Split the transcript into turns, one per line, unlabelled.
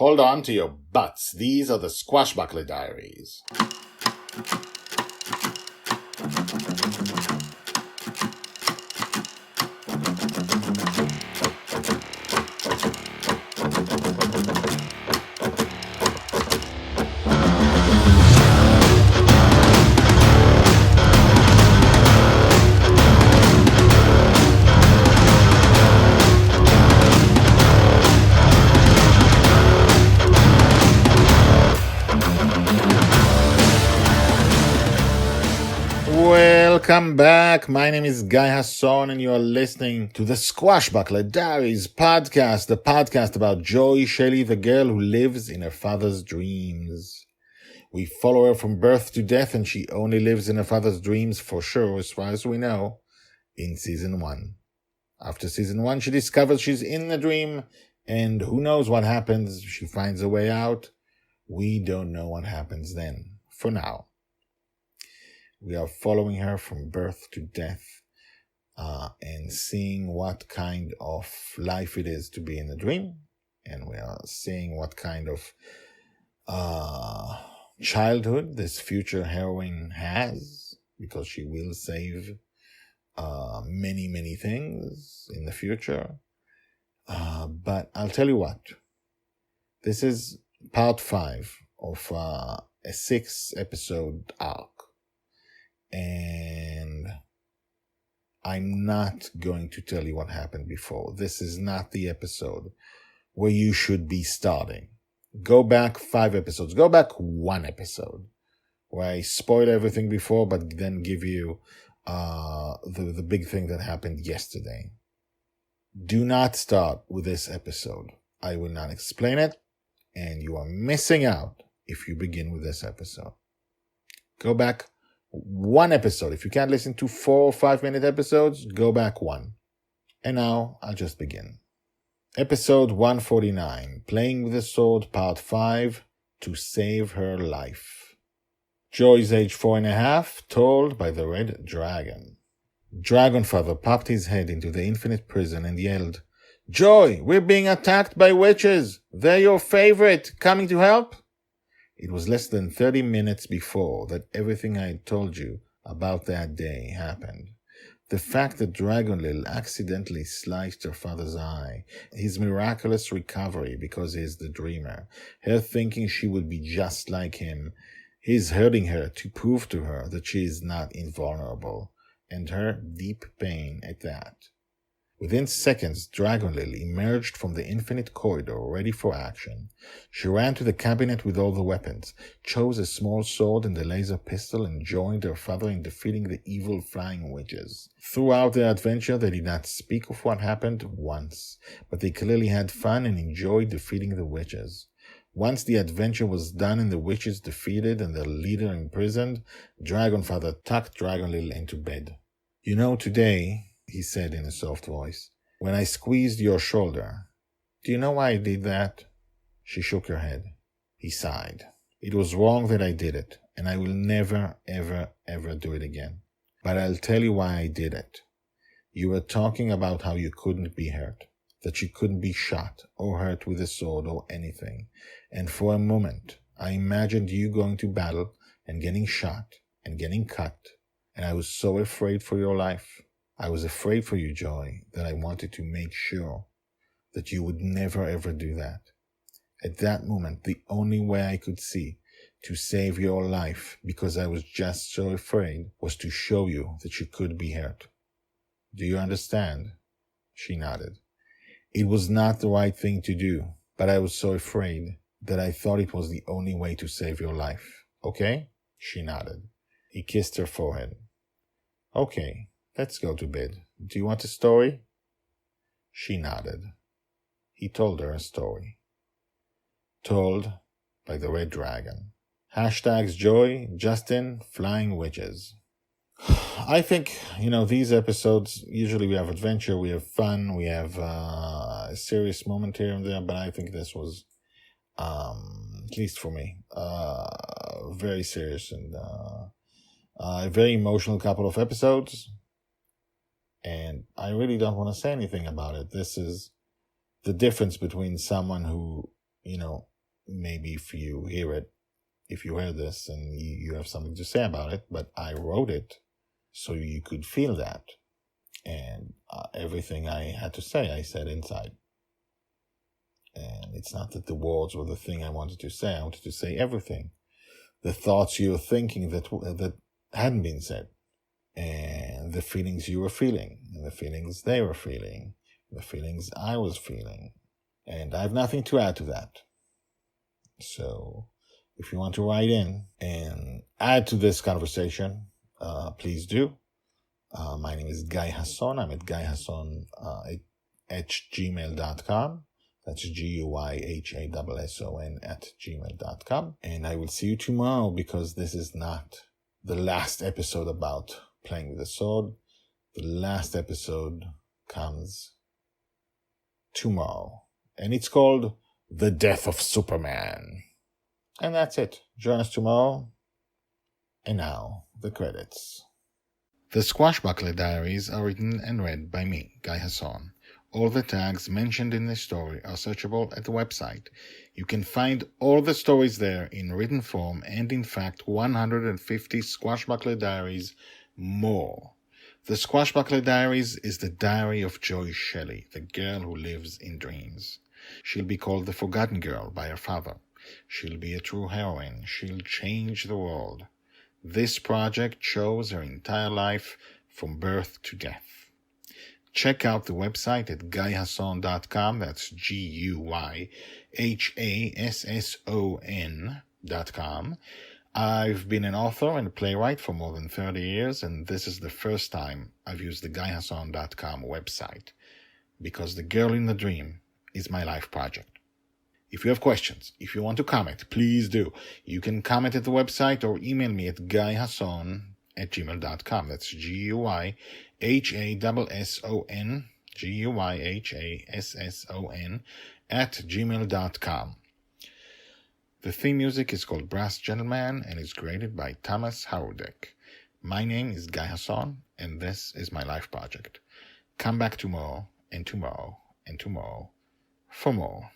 Hold on to your butts. These are the Squashbuckler Diaries. Welcome back. My name is Guy Hasson, and you are listening to the Squashbuckler Diaries podcast, the podcast about Joy, Shelley, the girl who lives in her father's dreams. We follow her from birth to death, and she only lives in her father's dreams for sure, as far as we know, in season 1. After season 1, she discovers she's in a dream, and who knows what happens. She finds a way out. We don't know what happens then, for now. We are following her from birth to death and seeing what kind of life it is to be in a dream. And we are seeing what kind of childhood this future heroine has, because she will save many, many things in the future. But I'll tell you what. This is part 5 of a 6-episode arc. And I'm not going to tell you what happened before. This is not the episode where you should be starting. Go back 5 episodes. Go back 1 episode where I spoil everything before, but then give you the big thing that happened yesterday. Do not start with this episode. I will not explain it, and you are missing out if you begin with this episode. Go back 1 episode. If you can't listen to 4 or 5 minute episodes, go back 1. And now I'll just begin. Episode 149, Playing with the Sword, Part 5, To Save Her Life. Joy's age 4.5, told by the Red Dragon. Dragonfather popped his head into the infinite prison and yelled, "Joy, we're being attacked by witches. They're your favorite. Coming to help?" It was less than 30 minutes before that everything I had told you about that day happened. The fact that Dragonlil accidentally sliced her father's eye, his miraculous recovery because he is the dreamer, her thinking she would be just like him, his hurting her to prove to her that she is not invulnerable, and her deep pain at that. Within seconds, Dragonlil emerged from the infinite corridor, ready for action. She ran to the cabinet with all the weapons, chose a small sword and a laser pistol, and joined her father in defeating the evil flying witches. Throughout their adventure, they did not speak of what happened once, but they clearly had fun and enjoyed defeating the witches. Once the adventure was done and the witches defeated and their leader imprisoned, Dragonfather tucked Dragonlil into bed. "You know, today," he said in a soft voice, "when I squeezed your shoulder, do you know why I did that?" She shook her head. He sighed. "It was wrong that I did it, and I will never, ever, ever do it again. But I'll tell you why I did it. You were talking about how you couldn't be hurt, that you couldn't be shot or hurt with a sword or anything. And for a moment, I imagined you going to battle and getting shot and getting cut, and I was so afraid for your life. I was afraid for you, Joy, that I wanted to make sure that you would never ever do that. At that moment, the only way I could see to save your life, because I was just so afraid, was to show you that you could be hurt. Do you understand?" She nodded. "It was not the right thing to do, but I was so afraid that I thought it was the only way to save your life. Okay?" She nodded. He kissed her forehead. "Okay. Let's go to bed. Do you want a story?" She nodded. He told her a story. Told by the Red Dragon. Hashtags Joy, Justin, Flying Witches. I think, these episodes, usually we have adventure, we have fun, we have a serious moment here and there, but I think this was, at least for me, very serious and a very emotional couple of episodes. And I really don't want to say anything about it. This is the difference between someone who, maybe if you hear this and you have something to say about it, but I wrote it so you could feel that. And everything I had to say, I said inside. And it's not that the words were the thing I wanted to say. I wanted to say everything. The thoughts you were thinking that hadn't been said. And the feelings you were feeling. And the feelings they were feeling. The feelings I was feeling. And I have nothing to add to that. So if you want to write in and add to this conversation, please do. My name is Guy Hasson. I'm at Guy Hasson at gmail.com. That's GUYHASSON at gmail.com. And I will see you tomorrow, because this is not the last episode about playing with the sword. The last episode comes tomorrow. And it's called The Death of Superman. And that's it. Join us tomorrow. And now, the credits. The Squashbuckler Diaries are written and read by me, Guy Hasson. All the tags mentioned in this story are searchable at the website. You can find all the stories there in written form and, in fact, 150 Squashbuckler Diaries more. The Squashbuckler Diaries is the diary of Joy Shelley, the girl who lives in dreams. She'll be called the Forgotten Girl by her father. She'll be a true heroine. She'll change the world. This project shows her entire life from birth to death. Check out the website at guyhasson.com. That's GUYHASSON.com. I've been an author and a playwright for more than 30 years, and this is the first time I've used the guyhasson.com website, because The Girl in the Dream is my life project. If you have questions, if you want to comment, please do. You can comment at the website or email me at guyhasson@gmail.com. That's GUYHASSON, GUYHASSON @gmail.com. The theme music is called Brass Gentleman and is created by Thomas Howardek. My name is Guy Hasson, and this is my life project. Come back tomorrow, and tomorrow, and tomorrow for more.